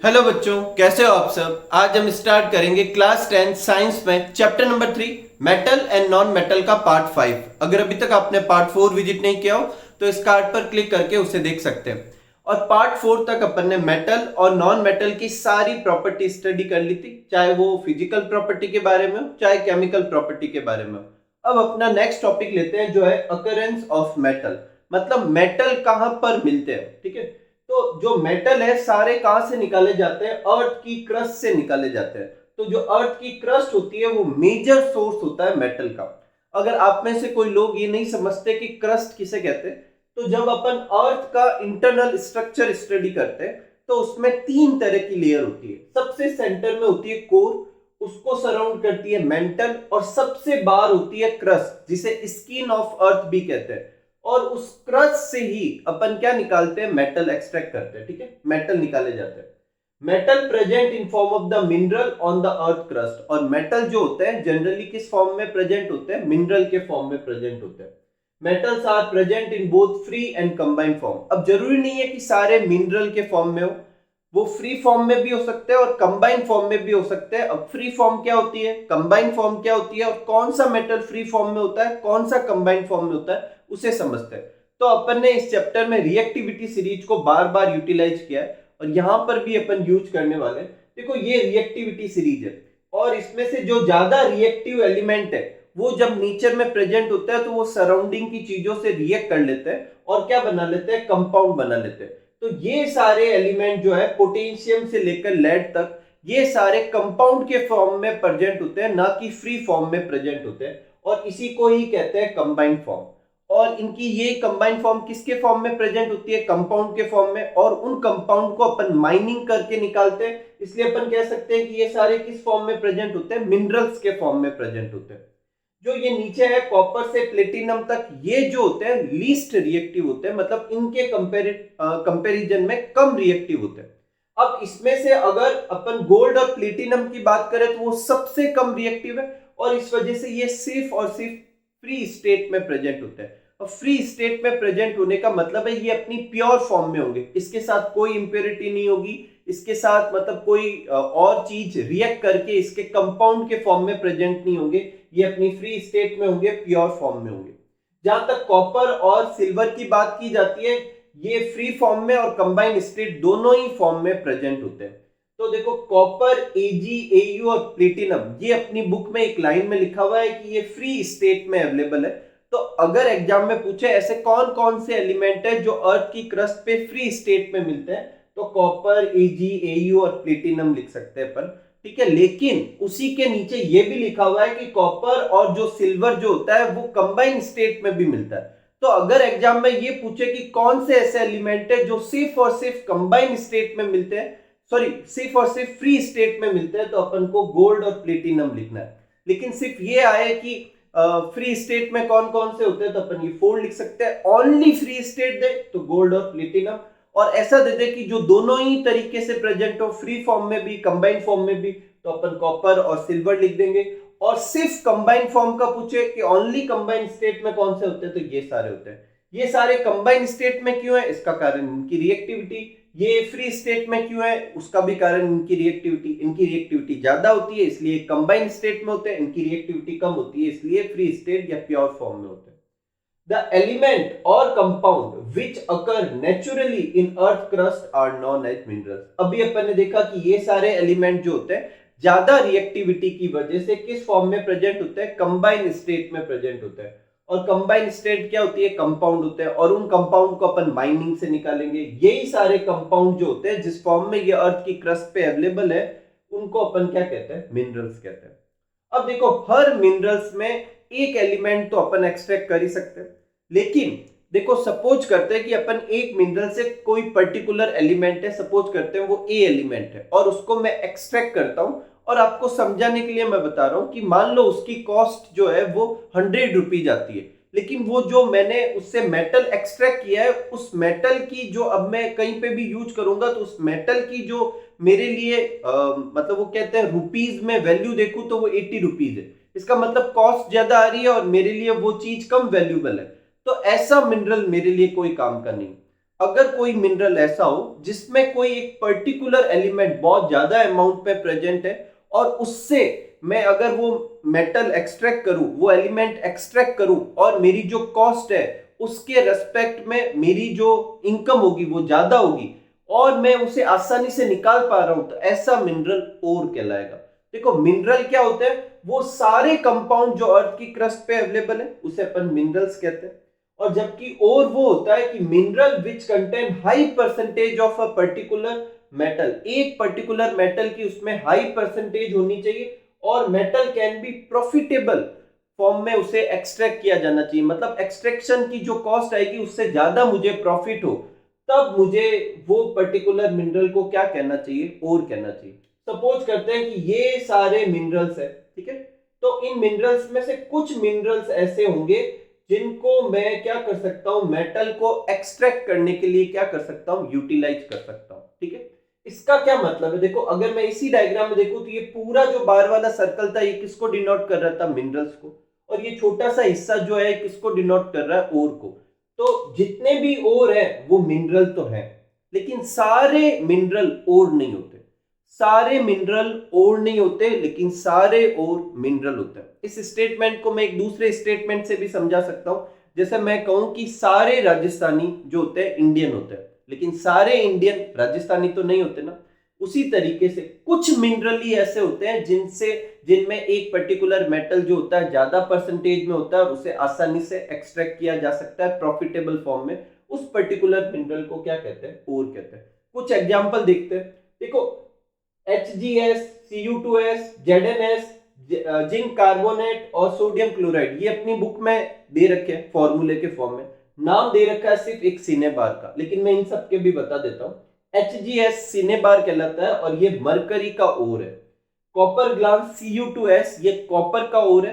Hello बच्चों, कैसे हो आप सब। आज हम स्टार्ट करेंगे क्लास 10 साइंस में chapter number 3 metal and non metal का पार्ट 5। अगर अभी तक आपने पार्ट 4 विजिट नहीं किया हो तो इस कार्ड पर क्लिक करके उसे देख सकते हैं। और पार्ट 4 तक अपन ने मेटल और नॉन मेटल की सारी प्रॉपर्टी स्टडी कर ली थी, चाहे वो फिजिकल प्रॉपर्टी के बारे में हो चाहे केमिकल प्रॉपर्टी के बारे में हो। अब अपना नेक्स्ट टॉपिक लेते हैं जो है अकरेंस ऑफ मेटल, मतलब मेटल कहां पर मिलते हैं। ठीक है, तो जो मेटल है सारे कहां से निकाले जाते हैं, अर्थ की क्रस्ट से निकाले जाते हैं। तो जो अर्थ की क्रस्ट होती है वो मेजर सोर्स होता है मेटल का। अगर आप में से कोई लोग ये नहीं समझते कि क्रस्ट किसे कहते हैं, तो जब अपन अर्थ का इंटरनल स्ट्रक्चर स्टडी करते हैं तो उसमें 3 तरह की लेयर होती है। सबसे सेंटर में होती है कोर, उसको सराउंड करती है मेंटल, और सबसे बाहर होती है क्रस्ट जिसे स्किन ऑफ अर्थ भी कहते हैं। और उस क्रस्ट से ही अपन क्या निकालते हैं, मेटल एक्सट्रैक्ट करते हैं। ठीक है, मेटल निकाले जाते हैं। Metal present in form of the mineral on the earth crust. और मेटल जो होते हैं जनरली किस फॉर्म में प्रेजेंट होते हैं, मिनरल के फॉर्म में प्रेजेंट होते हैं। Metals are present in both free and combined form. अब जरूरी नहीं है कि सारे मिनरल के फॉर्म में हो, वो फ्री फॉर्म में भी हो सकते हैं और कंबाइंड फॉर्म में भी हो सकते हैं। अब फ्री फॉर्म क्या होती है, कंबाइंड फॉर्म क्या होती है, और कौन सा मेटल फ्री फॉर्म में होता है, कौन सा कंबाइंड फॉर्म में होता है, उसे समझते हैं। तो अपन ने इस चैप्टर में रिएक्टिविटी सीरीज को बार बार यूटिलाइज किया है और यहां पर भी अपन यूज करने वाले हैं। देखो ये रिएक्टिविटी सीरीज है और इसमें से जो ज्यादा रिएक्टिव एलिमेंट है वो जब नेचर में प्रेजेंट होता है तो वो सराउंडिंग की चीजों से रिएक्ट कर लेते हैं और क्या बना लेते हैं, कंपाउंड बना लेते हैं। तो ये सारे एलिमेंट जो है पोटेशियम से लेकर लेड तक ये सारे कंपाउंड के फॉर्म में प्रेजेंट होते हैं, ना कि फ्री फॉर्म में प्रेजेंट होते हैं। और इसी को ही कहते हैं कंबाइंड फॉर्म। और इनकी ये कंबाइंड फॉर्म किसके फॉर्म में प्रेजेंट होती है, कंपाउंड के फॉर्म में। और उन कंपाउंड को अपन माइनिंग करके निकालते हैं, इसलिए अपन कह सकते हैं कि ये सारे किस फॉर्म में प्रेजेंट होते हैं, मिनरल्स के फॉर्म में प्रेजेंट होते हैं। जो ये नीचे है कॉपर से प्लेटिनम तक, ये जो होते हैं लीस्ट रिएक्टिव होते हैं, मतलब इनके कंपैरिजन में कम रिएक्टिव होते हैं। अब इसमें से अगर अपन गोल्ड और प्लेटिनम की बात करें तो वो सबसे कम रिएक्टिव है और इस वजह से ये सिर्फ और सिर्फ फ्री स्टेट में प्रेजेंट होते हैं। और फ्री स्टेट में प्रेजेंट होने का मतलब है ये अपनी प्योर फॉर्म में होंगे, इसके साथ कोई इंप्योरिटी नहीं होगी, इसके साथ मतलब कोई और चीज रिएक्ट करके इसके कंपाउंड के फॉर्म में प्रेजेंट नहीं होंगे, ये अपनी फ्री स्टेट में होंगे, प्योर फॉर्म में होंगे। जहां तक कॉपर और सिल्वर की बात की जाती है, ये फ्री फॉर्म में और कंबाइंड स्टेट दोनों ही फॉर्म में प्रेजेंट होते हैं। तो देखो कॉपर, एजी, एयू और प्लेटिनम, ये अपनी बुक में एक लाइन में लिखा हुआ है कि ये फ्री स्टेट में अवेलेबल है। तो अगर एग्जाम में पूछे ऐसे कौन कौन से एलिमेंट है जो अर्थ की क्रस्ट पे फ्री स्टेट में मिलते हैं, तो कॉपर, एजी, एयू और प्लेटिनम लिख सकते हैं अपन। ठीक है, लेकिन उसी के नीचे ये भी लिखा हुआ है कि कॉपर और जो सिल्वर जो होता है वो कंबाइंड स्टेट में भी मिलता है। तो अगर एग्जाम में ये पूछे कि कौन से ऐसे एलिमेंट है जो सिर्फ और सिर्फ कंबाइंड स्टेट में मिलते हैं, सॉरी सिर्फ और सिर्फ फ्री स्टेट में मिलते हैं, तो अपन को गोल्ड और प्लेटिनम लिखना है। लेकिन सिर्फ ये आए कि फ्री स्टेट में कौन कौन से होते हैं, तो अपन ये 4 लिख सकते हैं। ओनली फ्री स्टेट दे तो गोल्ड और प्लेटिनम, और ऐसा दे दे कि जो दोनों ही तरीके से प्रेजेंट हो, फ्री फॉर्म में भी कंबाइंड फॉर्म में भी, तो अपन कॉपर और सिल्वर लिख देंगे। और सिर्फ कंबाइंड फॉर्म का पूछे कि ओनली कंबाइंड स्टेट में कौन से होते हैं, तो ये सारे होते हैं। ये सारे कंबाइंड स्टेट में क्यों है, इसका कारण इनकी रिएक्टिविटी। ये फ्री स्टेट में क्यों है, उसका भी कारण इनकी रिएक्टिविटी। इनकी रिएक्टिविटी ज्यादा होती है इसलिए कंबाइंड स्टेट में होते हैं, इनकी रिएक्टिविटी कम होती है इसलिए फ्री स्टेट या प्योर फॉर्म में होते हैं। The element or compound which occur naturally in earth crust are known as minerals। अभी अपन ने देखा कि ये सारे एलिमेंट जो होते हैं ज्यादा रिएक्टिविटी की वजह से किस फॉर्म में प्रेजेंट होते हैं, कंबाइंड स्टेट में प्रेजेंट होते हैं। और कंबाइंड स्टेट क्या होती है, कंपाउंड होते हैं, और उन कंपाउंड को अपन माइनिंग से निकालेंगे। यही सारे कंपाउंड जो होते हैं जिस फॉर्म में ये अर्थ की क्रस्ट पे अवेलेबल है उनको अपन क्या कहते हैं, मिनरल्स कहते हैं। अब देखो हर मिनरल्स में एक एलिमेंट तो अपन एक्सट्रैक्ट कर ही सकते हैं, लेकिन देखो सपोज करते हैं कि अपन एक मिनरल से कोई पर्टिकुलर एलिमेंट है, सपोज करते हैं वो ए एलिमेंट है, और उसको मैं एक्सट्रैक्ट करता हूं। और आपको समझाने के लिए मैं बता रहा हूं कि मान लो उसकी कॉस्ट जो है वो 100 रुपीज आती है, लेकिन वो जो मैंने उससे मेटल एक्सट्रैक्ट किया है उस मेटल की जो अब मैं कहीं पे भी यूज करूंगा तो उस मेटल की जो मेरे लिए मतलब वो कहते हैं रुपीज में वैल्यू देखूं तो वो 80 रुपीज है। इसका मतलब कॉस्ट ज्यादा आ रही है और मेरे लिए वो चीज कम वैल्यूबल है। तो ऐसा मिनरल मेरे लिए कोई काम का नहीं। अगर कोई मिनरल ऐसा हो जिसमें कोई एक पर्टिकुलर एलिमेंट बहुत ज्यादा अमाउंट में प्रेजेंट है और उससे मैं अगर वो मेटल एक्सट्रैक्ट करूं, वो एलिमेंट एक्सट्रैक्ट करूं और मेरी जो कॉस्ट है उसके रेस्पेक्ट में मेरी जो इनकम होगी वो ज्यादा होगी और मैं उसे आसानी से निकाल पा रहा हूं, तो ऐसा मिनरल ओर कहलाएगा। देखो मिनरल क्या होते हैं, वो सारे कंपाउंड जो अर्थ की क्रस्ट पे अवेलेबल है उसे अपन मिनरल्स कहते हैं। और जबकि और वो होता है कि mineral which contain high percentage of a particular metal, एक पर्टिकुलर मेटल की उसमें हाई परसेंटेज होनी चाहिए और metal can be profitable form में उसे एक्सट्रैक्ट किया जाना चाहिए, मतलब एक्सट्रैक्शन की जो कॉस्ट आएगी उससे ज्यादा मुझे प्रॉफिट हो, तब मुझे वो पर्टिकुलर मिनरल को क्या कहना चाहिए, ओर कहना चाहिए। सपोज करते हैं कि ये सारे मिनरल्स है, ठीक है, तो इन मिनरल्स में से कुछ मिनरल्स ऐसे होंगे जिनको मैं क्या कर सकता हूं, मेटल को एक्सट्रैक्ट करने के लिए क्या कर सकता हूं, यूटिलाइज कर सकता हूं, ठीक है। इसका क्या मतलब है, देखो अगर मैं इसी डायग्राम में देखूं तो ये पूरा जो बाहर वाला सर्कल था ये किसको डिनोट कर रहा था, मिनरल्स को, और ये छोटा सा हिस्सा जो है किसको डिनोट कर रहा है, ओर को। तो जितने भी ओर है वो मिनरल तो है, लेकिन सारे मिनरल ओर नहीं होते, सारे मिनरल ओर नहीं होते लेकिन सारे ओर मिनरल होते हैं। इस स्टेटमेंट को मैं एक दूसरे स्टेटमेंट से भी समझा सकता हूं, जैसे मैं कहूं कि सारे राजस्थानी जो होते हैं इंडियन होते हैं, लेकिन सारे इंडियन राजस्थानी तो नहीं होते ना। उसी तरीके से कुछ मिनरल ही ऐसे होते हैं जिनमें एक पर्टिकुलर मेटल जो होता है ज्यादा परसेंटेज में होता है और उसे आसानी से एक्सट्रैक्ट किया जा सकता है प्रॉफिटेबल फॉर्म में, उस पर्टिकुलर मिनरल को क्या कहते हैं, ओर कहते हैं। कुछ एग्जांपल देखते हैं। देखो HgS, Cu2S, ZnS, zinc carbonate और सोडियम क्लोराइड, ये अपनी बुक में दे रखे हैं फॉर्मूले के फॉर्म में, नाम दे रखा है सिर्फ एक सिनेबार का, लेकिन मैं इन सब के भी बता देता हूं। HgS सिनेबार कहलाता है और ये मरकरी का ओर है। कॉपर ग्लास Cu2S ये कॉपर का ओर है,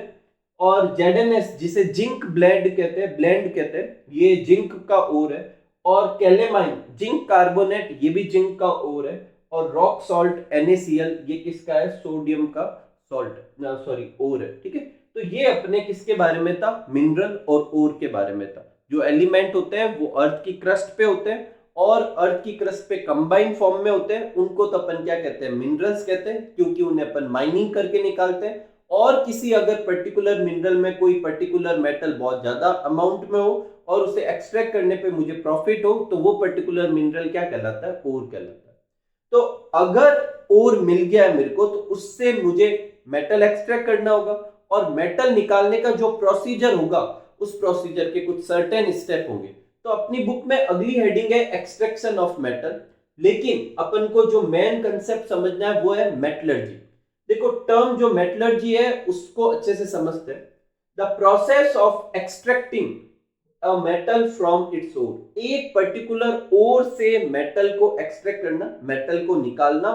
और ZnS जिसे जिंक ब्लेंड कहते हैं ये जिंक का ओर है, और कैलेमाइन जिंक कार्बोनेट ये भी जिंक का ओर है, और रॉक सॉल्ट NaCl ये किसका है, सोडियम का सॉल्ट ओर है, ठीक है। तो ये अपने किसके बारे में था, मिनरल और ओर के बारे में था। जो एलिमेंट होते हैं वो अर्थ की क्रस्ट पे होते हैं और अर्थ की क्रस्ट पे कंबाइन फॉर्म में होते हैं, उनको तो अपन क्या कहते हैं, मिनरल्स कहते हैं, क्योंकि उन्हें अपन माइनिंग करके निकालते हैं। और किसी अगर पर्टिकुलर मिनरल में कोई पर्टिकुलर मेटल बहुत ज्यादा अमाउंट में हो और उसे एक्सट्रैक्ट करने पे मुझे प्रॉफिट हो, तो वो पर्टिकुलर मिनरल क्या कहलाता है, ओर कहलाता है। तो अगर ओर मिल गया है मेरे को तो उससे मुझे मेटल एक्सट्रैक्ट करना होगा, और मेटल निकालने का जो प्रोसीजर होगा उस प्रोसीजर के कुछ सर्टेन स्टेप होंगे। तो अपनी बुक में अगली हेडिंग है एक्सट्रैक्शन ऑफ मेटल, लेकिन अपन को जो मेन कंसेप्ट समझना है वो है मेटलर्जी। देखो टर्म जो मेटलर्जी है उसको अच्छे से समझते हैं। The process of extracting a metal from its ore, एक पर्टिकुलर ओर से मेटल को एक्सट्रैक्ट करना, मेटल को निकालना,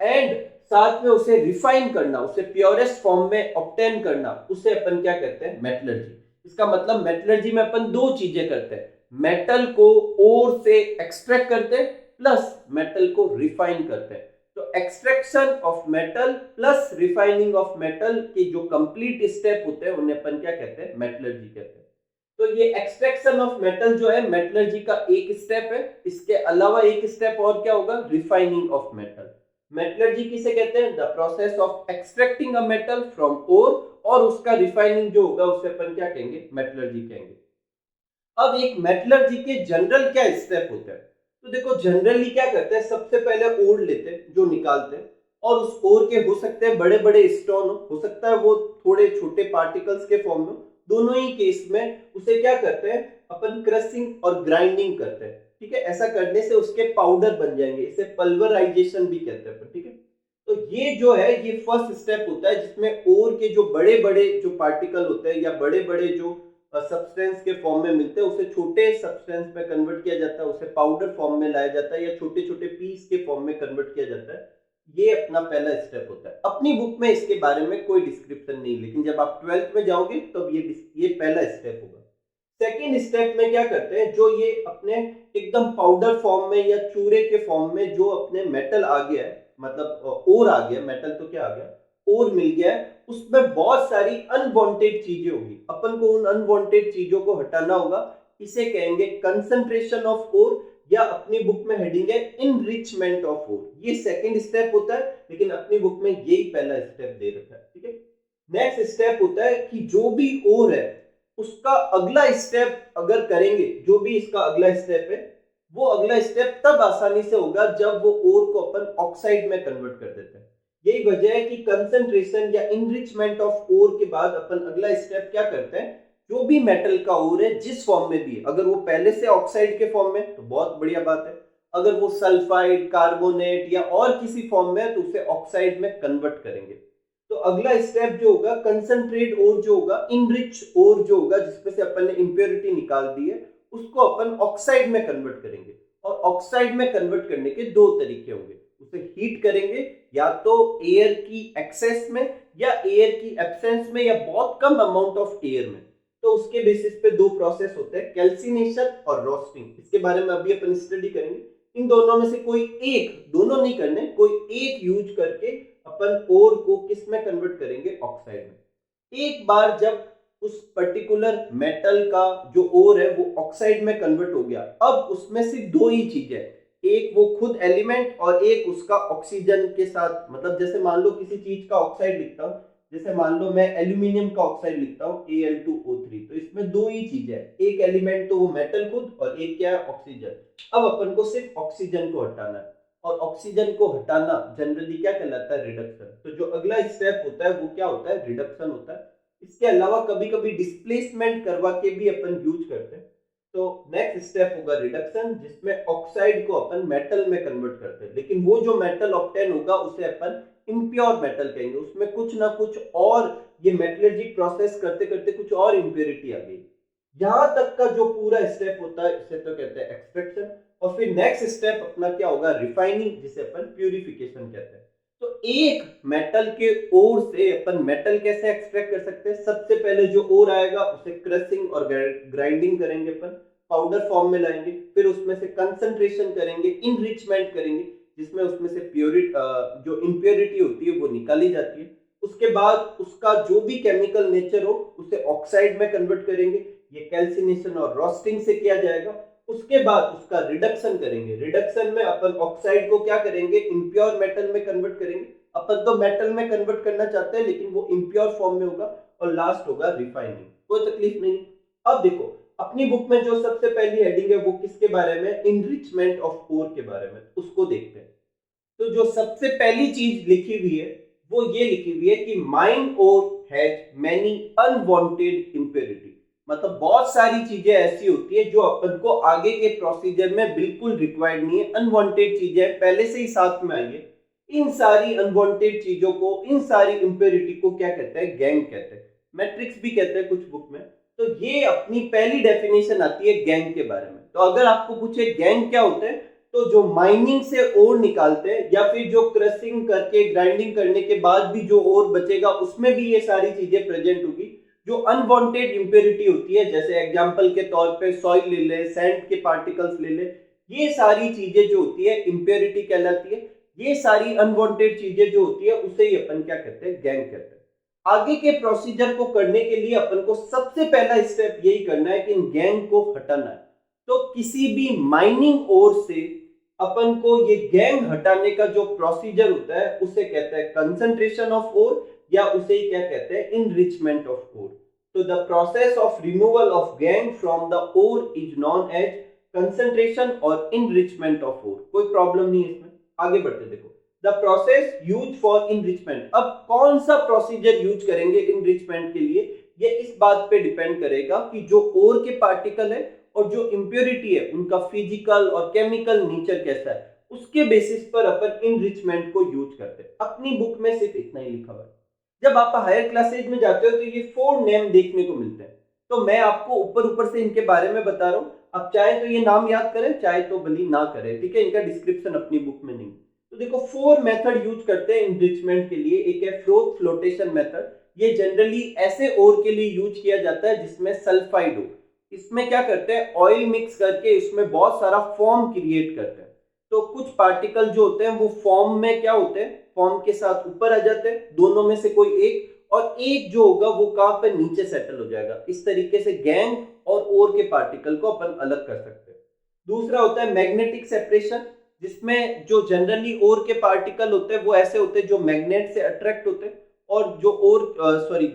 एंड साथ में उसे रिफाइन करना, उसे प्योरेस्ट फॉर्म में ऑब्टेन करना, उसे अपन क्या कहते हैं, मेटलर्जी। इसका मतलब मेटलर्जी में अपन दो चीजें करते हैं, मेटल को ओर से एक्सट्रैक्ट करते हैं प्लस मेटल को रिफाइन करते हैं। तो extraction of metal plus refining of metal के जो कंप्लीट स्टेप होते हैं उन्हें अपन क्या कहते हैं, मेटलर्जी कहते हैं। तो ये एक्सट्रैक्शन ऑफ मेटल जो है मेटलर्जी का एक स्टेप है। इसके अलावा एक स्टेप और क्या होगा, रिफाइनिंग ऑफ मेटल। मेटलर्जी किसे कहते हैं, the process of extracting a metal from ore, और उसका रिफाइनिंग जो होगा उसे अपन क्या कहेंगे, मेटलर्जी कहेंगे। अब एक मेटलर्जी के जनरल क्या स्टेप होते हैं, तो देखो जनरली क्या करते हैं, सबसे पहले ओर लेते हैं जो निकालते हैं, और उस ओर के हो सकते हैं बड़े बड़े स्टोन, हो सकता है वो थोड़े छोटे पार्टिकल्स के फॉर्म में, दोनों ही केस में उसे क्या करते हैं, अपन क्रशिंग और ग्राइंडिंग करते हैं, ठीक है। ऐसा करने से उसके पाउडर बन जाएंगे, इसे पल्वराइजेशन भी कहते हैं, ठीक है। तो ये जो है ये फर्स्ट स्टेप होता है जिसमें ओर के जो बड़े बड़े जो पार्टिकल होते हैं या बड़े बड़े जो सब्सटेंस के फॉर्म में मिलते हैं उसे छोटे सब्सटेंस में कन्वर्ट किया जाता है, उसे पाउडर फॉर्म में लाया जाता है या छोटे छोटे पीस के फॉर्म में कन्वर्ट किया जाता है। ये अपना पहला स्टेप होता है। अपनी बुक में इसके बारे में कोई डिस्क्रिप्शन नहीं, लेकिन जब आप 12th में जाओगे तब तो ये पहला स्टेप होगा। सेकेंड स्टेप में क्या करते हैं, जो ये अपने एकदम पाउडर फॉर्म में या चूरे के फॉर्म में जो अपने मेटल आ गया है, मतलब ओर आ गया, मेटल तो क्या आ गया, ओर मिल गया है, उसमें बहुत सारी अनवांटेड चीजें होगी, अपन को उन अनवांटेड चीजों को हटाना होगा। इसे कहेंगे कंसंट्रेशन ऑफ ओर, या अपनी बुक में हेडिंग है इनरिचमेंट ऑफ ओर। ये सेकंड स्टेप होता है, लेकिन अपनी बुक में यही पहला स्टेप दे रखा है, ठीक है। नेक्स्ट स्टेप होता है कि जो भी ओर है उसका अगला स्टेप अगर करेंगे, जो भी इसका अगला स्टेप है वो अगला स्टेप तब आसानी से होगा जब वो ओर को अपन ऑक्साइड में कन्वर्ट कर देते हैं। यही वजह है कि कंसंट्रेशन या इनरिचमेंट ऑफ ओर के बाद अपन अगला स्टेप क्या करते हैं, जो भी मेटल का ओर है जिस फॉर्म में भी है, अगर वो पहले से ऑक्साइड के फॉर्म में तो बहुत बढ़िया बात है, अगर वो सल्फाइड, कार्बोनेट या और किसी फॉर्म में है तो उसे ऑक्साइड में कन्वर्ट करेंगे। तो अगला स्टेप जो होगा कंसंट्रेट ओर जो होगा, इनरिच ओर जो होगा जिसमें से अपन ने इंप्योरिटी निकाल दी है, उसको अपन ऑक्साइड में कन्वर्ट करेंगे। और ऑक्साइड में कन्वर्ट करने के दो तरीके होंगे, उसे हीट करेंगे या तो एयर की एक्सेस में या एयर की एब्सेंस में या बहुत कम अमाउंट ऑफ एयर में। तो उसके बेसिस पे दो प्रोसेस होते हैं, कैल्सिनेशन और रोस्टिंग। इसके बारे में अभी अपन स्टडी करेंगे। इन दोनों में से कोई एक, दोनों नहीं करने, कोई एक यूज करके अपन ओर को किस में कन्वर्ट करेंगे, ऑक्साइड में। एक बार जब उस पर्टिकुलर मेटल का जो ओर है वो ऑक्साइड में कन्वर्ट हो गया, अब उसमें सिर्फ दो ही चीजें, एक वो खुद एलिमेंट और एक उसका ऑक्सीजन के साथ, मतलब जैसे मान लो किसी चीज का ऑक्साइड लिखता हूं, जैसे मान लो मैं एल्यूमिनियम का ऑक्साइड लिखता हूं Al2O3, तो इसमें दो ही चीजें है, एक एलिमेंट तो वो मेटल खुद और एक क्या है, ऑक्सीजन। अब अपन को सिर्फ ऑक्सीजन को हटाना है, और ऑक्सीजन को हटाना जनरली क्या कहलाता है, रिडक्शन। तो जो अगला स्टेप होता है वो क्या होता है, रिडक्शन होता है। इसके अलावा कभी कभी डिस्प्लेसमेंट करवा के भी अपन यूज करते हैं। तो नेक्स्ट स्टेप होगा रिडक्शन, जिसमें ऑक्साइड को अपन मेटल में कन्वर्ट करते हैं, लेकिन वो जो मेटल ऑब्टेन होगा उसे अपन इम्प्योर मेटल कहेंगे, उसमें कुछ ना कुछ और, ये मेटलर्जिक प्रोसेस करते करते कुछ और इम्प्योरिटी आ गई। यहां तक का जो पूरा स्टेप होता है इसे तो कहते हैं एक्सट्रैक्शन। और फिर नेक्स्ट स्टेप अपना क्या होगा, रिफाइनिंग, जिसे अपन प्यूरिफिकेशन कहते हैं। तो एक मेटल के ओर से अपन मेटल कैसे एक्सट्रैक्ट कर सकते हैं, सबसे पहले जो ओर आएगा उसे क्रशिंग और ग्राइंडिंग करेंगे, अपन पाउडर फॉर्म में लाएंगे, फिर उसमें से कंसंट्रेशन करेंगे, इनरिचमेंट करेंगे, जिसमें उसमें से जो इंप्योरिटी होती है वो निकाली जाती है। उसके बाद उसका जो भी केमिकल नेचर हो उसे ऑक्साइड में कन्वर्ट करेंगे, ये कैल्सिनेशन और रोस्टिंग से किया जाएगा। उसके बाद उसका रिडक्शन करेंगे, रिडक्शन में अपन ऑक्साइड को क्या करेंगे, इम्प्योर मेटल में कन्वर्ट करेंगे। अपन तो मेटल में कन्वर्ट करना चाहते हैं लेकिन वो इम्प्योर फॉर्म में होगा। और लास्ट होगा रिफाइनिंग, कोई तकलीफ नहीं। अब देखो अपनी बुक में जो सबसे पहली हेडिंग है वो किसके बारे में, इनरिचमेंट ऑफ ओर के बारे में, उसको देखते हैं। तो जो सबसे पहली चीज लिखी हुई है वो ये लिखी हुई है कि mine ore has many unwanted impurity. मतलब बहुत सारी चीजें ऐसी होती है जो अपन को आगे के प्रोसीजर में बिल्कुल रिक्वायर्ड नहीं है, अनवांटेड चीजें पहले से ही साथ में आई है। इन सारी अनवांटेड चीजों को, इन सारी इंप्योरिटी को क्या कहते हैं, गैंग कहते हैं, मैट्रिक्स भी कहते हैं कुछ बुक में। तो ये अपनी पहली डेफिनेशन आती है गैंग के बारे में। तो अगर आपको पूछे गैंग क्या होते हैं, तो जो माइनिंग से ओर निकालते हैं या फिर जो क्रशिंग करके ग्राइंडिंग करने के बाद भी जो ओर बचेगा उसमें भी ये सारी चीजें प्रेजेंट होगी। जो अनवांटेड इंप्योरिटी होती है, जैसे एग्जांपल के तौर पे सॉइल ले ले, सैंड के पार्टिकल्स ले ले, ये सारी चीजें जो होती है इंप्योरिटी कहलाती है। ये सारी अनवांटेड चीजें जो होती है उसे ही अपन क्या कहते हैं, गैंग कहते हैं। आगे के प्रोसीजर को करने के लिए अपन को सबसे पहला स्टेप यही करना है कि इन गैंग को हटाना है। तो किसी भी माइनिंग ओर से अपन को ये गैंग हटाने का जो प्रोसीजर होता है उसे कहते हैं कंसंट्रेशन ऑफ ओर, या उसे ही क्या कहते हैं, इनरिचमेंट ऑफ ओर। तो the process of removal of gangue from the ore is known as concentration और इनरिचमेंट ऑफ ओर। कोई प्रॉब्लम नहीं है इसमें, आगे बढ़ते देखो। The process use for enrichment, अब कौन सा प्रोसीजर यूज करेंगे इनरिचमेंट के लिए, ये इस बात पे डिपेंड करेगा कि जो ओर के पार्टिकल है और जो इंप्योरिटी है उनका फिजिकल और केमिकल नेचर कैसा है, उसके बेसिस पर अपन इनरिचमेंट को यूज करते हैं। अपनी बुक में सिर्फ इतना ही लिखा हुआ है। जब आप हायर क्लासेज में जाते हो तो ये 4 नेम देखने को मिलते हैं, तो मैं आपको ऊपर ऊपर से इनके बारे में बता रहा हूँ। आप चाहे तो ये नाम याद करें, चाहे तो भली ना करें, ठीक है, इनका डिस्क्रिप्शन अपनी बुक में नहीं। तो देखो 4 मेथड यूज करते हैं इनरिचमेंट के लिए। एक है फ्रोथ फ्लोटेशन मेथड, ये जनरली ऐसे ओर के लिए यूज किया जाता है जिसमें सल्फाइड हो। इसमें क्या करते हैं, ऑयल मिक्स करके इसमें बहुत सारा फॉर्म क्रिएट करते हैं। तो कुछ पार्टिकल जो होते हैं वो फॉर्म में क्या होते हैं, फॉर्म के साथ ऊपर आ जाते हैं, दोनों में से कोई एक, और एक जो होगा वो कहां पे, नीचे सेटल हो जाएगा। इस तरीके से गैंग और ओर के पार्टिकल को अपन अलग कर सकते हैं। दूसरा होता है मैग्नेटिक सेपरेशन, जिसमें जो जनरली ओर के पार्टिकल होते हैं वो ऐसे होते हैं जो मैग्नेट से अट्रैक्ट होते हैं, और जो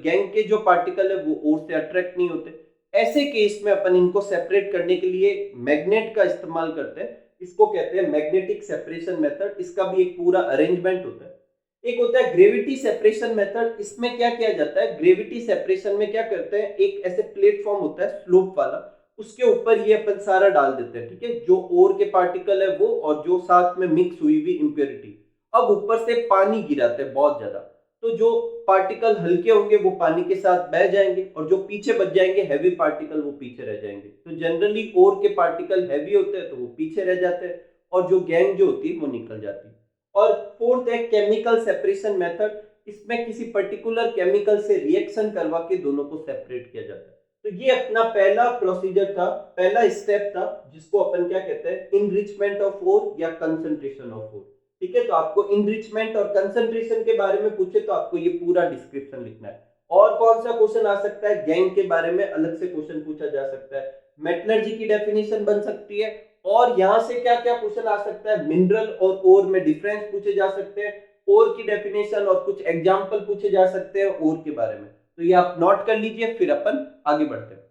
गैंग के जो पार्टिकल है वो ओर से अट्रैक्ट नहीं होते। ऐसे केस में अपन इनको सेपरेट करने के लिए मैग्नेट का इस्तेमाल करते हैं। इसको कहते हैं मैग्नेटिक सेपरेशन मेथड। इसका भी एक पूरा अरेंजमेंट होता है। एक होता है ग्रेविटी सेपरेशन मेथड। इसमें क्या किया जाता है, ग्रेविटी सेपरेशन में क्या करते हैं, एक ऐसे प्लेटफॉर्म होता है स्लोप वाला, उसके ऊपर ये अपन सारा डाल देते हैं, ठीक है, जो ओर के पार्टिकल है वो और जो साथ में मिक्स हुई हुई इम्प्योरिटी। अब ऊपर से पानी गिराते हैं बहुत ज्यादा, तो जो पार्टिकल हल्के होंगे वो पानी के साथ बह जाएंगे और जो पीछे बच जाएंगे हैवी पार्टिकल वो पीछे रह जाएंगे। तो जनरली ओर के पार्टिकल हैवी होते हैं तो वो पीछे रह जाते हैं और जो गैंग जो होती है वो निकल जाती है। और फोर्थ है केमिकल सेपरेशन मेथड। इसमें किसी पर्टिकुलर केमिकल से रिएक्शन करवा के दोनों को सेपरेट किया जाता है। तो ये अपना पहला प्रोसीजर था, पहला स्टेप था, जिसको अपन क्या कहते हैं, इनरिचमेंट ऑफ ओर या कंसंट्रेशन ऑफ ओर। ठीक है, तो आपको इनरिचमेंट और कंसंट्रेशन के बारे में पूछे तो आपको ये पूरा डिस्क्रिप्शन लिखना है। और कौन सा क्वेश्चन आ सकता है, गैंग के बारे में अलग से क्वेश्चन पूछा जा सकता है, मेटलर्जी की डेफिनेशन बन सकती है, और यहाँ से क्या क्या क्वेश्चन आ सकता है, मिनरल और ओर में डिफरेंस पूछे जा सकते हैं, ओर की डेफिनेशन और कुछ एग्जाम्पल पूछे जा सकते हैं ओर के बारे में। तो ये आप नोट कर लीजिए, फिर अपन आगे बढ़ते हैं।